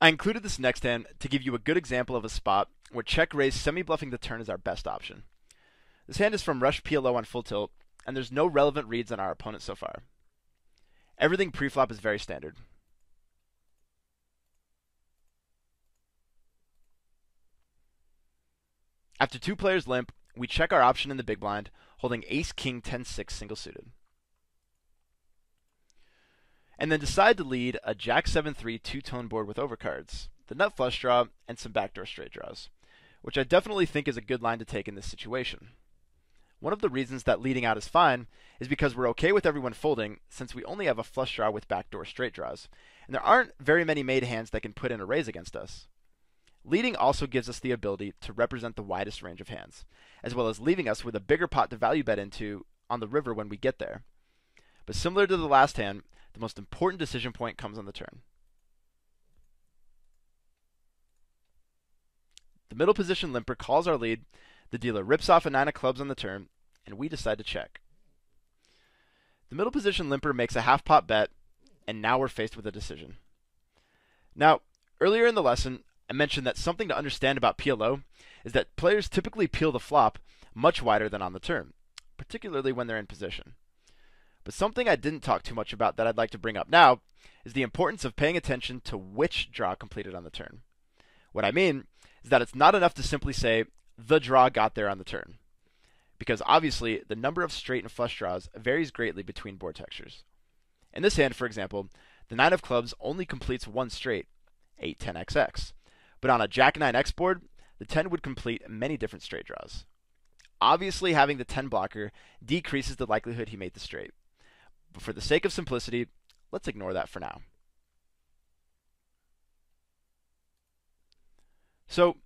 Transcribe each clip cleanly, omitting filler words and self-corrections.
I included this next hand to give you a good example of a spot where check raise semi-bluffing the turn is our best option. This hand is from Rush PLO on full tilt, and there's no relevant reads on our opponent so far. Everything pre-flop is very standard. After two players limp, we check our option in the big blind, holding ace-king 10-6 single-suited. And then decide to lead a jack 7-3 two-tone board with overcards, the nut flush draw, and some backdoor straight draws, which I definitely think is a good line to take in this situation. One of the reasons that leading out is fine is because we're okay with everyone folding since we only have a flush draw with backdoor straight draws, and there aren't very many made hands that can put in a raise against us. Leading also gives us the ability to represent the widest range of hands, as well as leaving us with a bigger pot to value bet into on the river when we get there. But similar to the last hand, the most important decision point comes on the turn. The middle position limper calls our lead, the dealer rips off a 9 of clubs on the turn, and we decide to check. The middle position limper makes a half pot bet, and now we're faced with a decision. Now, earlier in the lesson, I mentioned that something to understand about PLO is that players typically peel the flop much wider than on the turn, particularly when they're in position. But something I didn't talk too much about that I'd like to bring up now is the importance of paying attention to which draw completed on the turn. What I mean is that it's not enough to simply say, the draw got there on the turn, because obviously the number of straight and flush draws varies greatly between board textures. In this hand, for example, the 9 of clubs only completes one straight, 8-10-XX, but on a Jack-9X board, the 10 would complete many different straight draws. Obviously, having the 10 blocker decreases the likelihood he made the straight, but for the sake of simplicity, let's ignore that for now. So,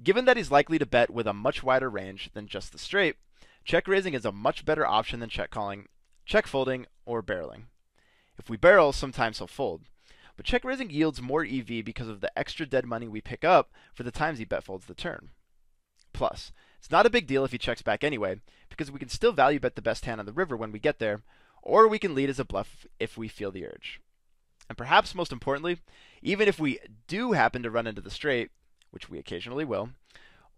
given that he's likely to bet with a much wider range than just the straight, check raising is a much better option than check calling, check folding, or barreling. If we barrel, sometimes he'll fold, but check raising yields more EV because of the extra dead money we pick up for the times he bet folds the turn. Plus, it's not a big deal if he checks back anyway, because we can still value bet the best hand on the river when we get there, or we can lead as a bluff if we feel the urge. And perhaps most importantly, even if we do happen to run into the straight, which we occasionally will,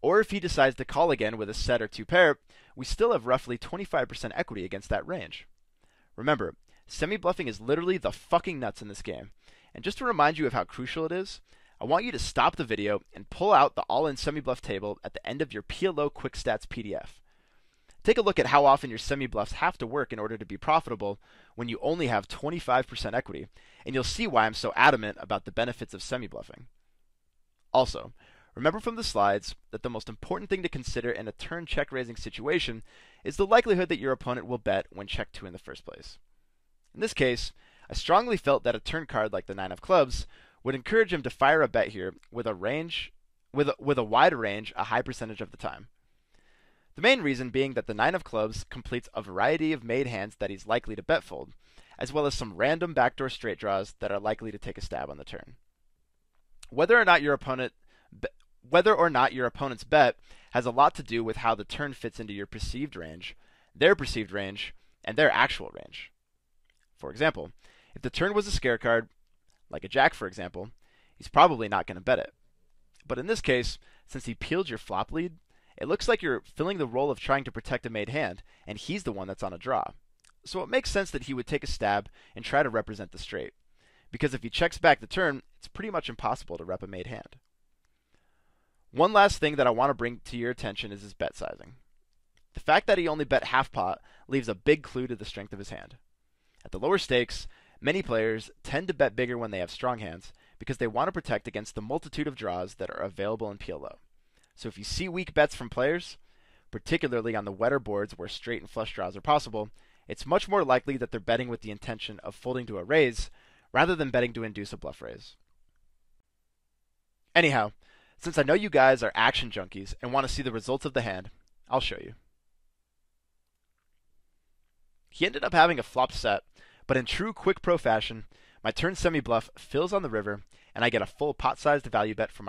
or if he decides to call again with a set or two pair, we still have roughly 25% equity against that range. Remember, semi-bluffing is literally the fucking nuts in this game. And just to remind you of how crucial it is, I want you to stop the video and pull out the all-in semi-bluff table at the end of your PLO Quick Stats PDF. Take a look at how often your semi-bluffs have to work in order to be profitable when you only have 25% equity, and you'll see why I'm so adamant about the benefits of semi-bluffing. Also, remember from the slides that the most important thing to consider in a turn check-raising situation is the likelihood that your opponent will bet when check 2 in the first place. In this case, I strongly felt that a turn card like the 9 of clubs would encourage him to fire a bet here with a wide range a high percentage of the time. The main reason being that the 9 of clubs completes a variety of made hands that he's likely to bet fold, as well as some random backdoor straight draws that are likely to take a stab on the turn. Whether or not your opponent's bet has a lot to do with how the turn fits into your perceived range, their perceived range, and their actual range. For example, if the turn was a scare card, like a jack for example, he's probably not going to bet it. But in this case, since he peeled your flop lead, it looks like you're filling the role of trying to protect a made hand, and he's the one that's on a draw. So it makes sense that he would take a stab and try to represent the straight, because if he checks back the turn, it's pretty much impossible to rep a made hand. One last thing that I want to bring to your attention is his bet sizing. The fact that he only bet half pot leaves a big clue to the strength of his hand. At the lower stakes, many players tend to bet bigger when they have strong hands because they want to protect against the multitude of draws that are available in PLO. So if you see weak bets from players, particularly on the wetter boards where straight and flush draws are possible, it's much more likely that they're betting with the intention of folding to a raise rather than betting to induce a bluff raise. Anyhow, since I know you guys are action junkies and want to see the results of the hand, I'll show you. He ended up having a flop set, but in true quick pro fashion, my turn semi-bluff fills on the river, and I get a full pot-sized value bet from my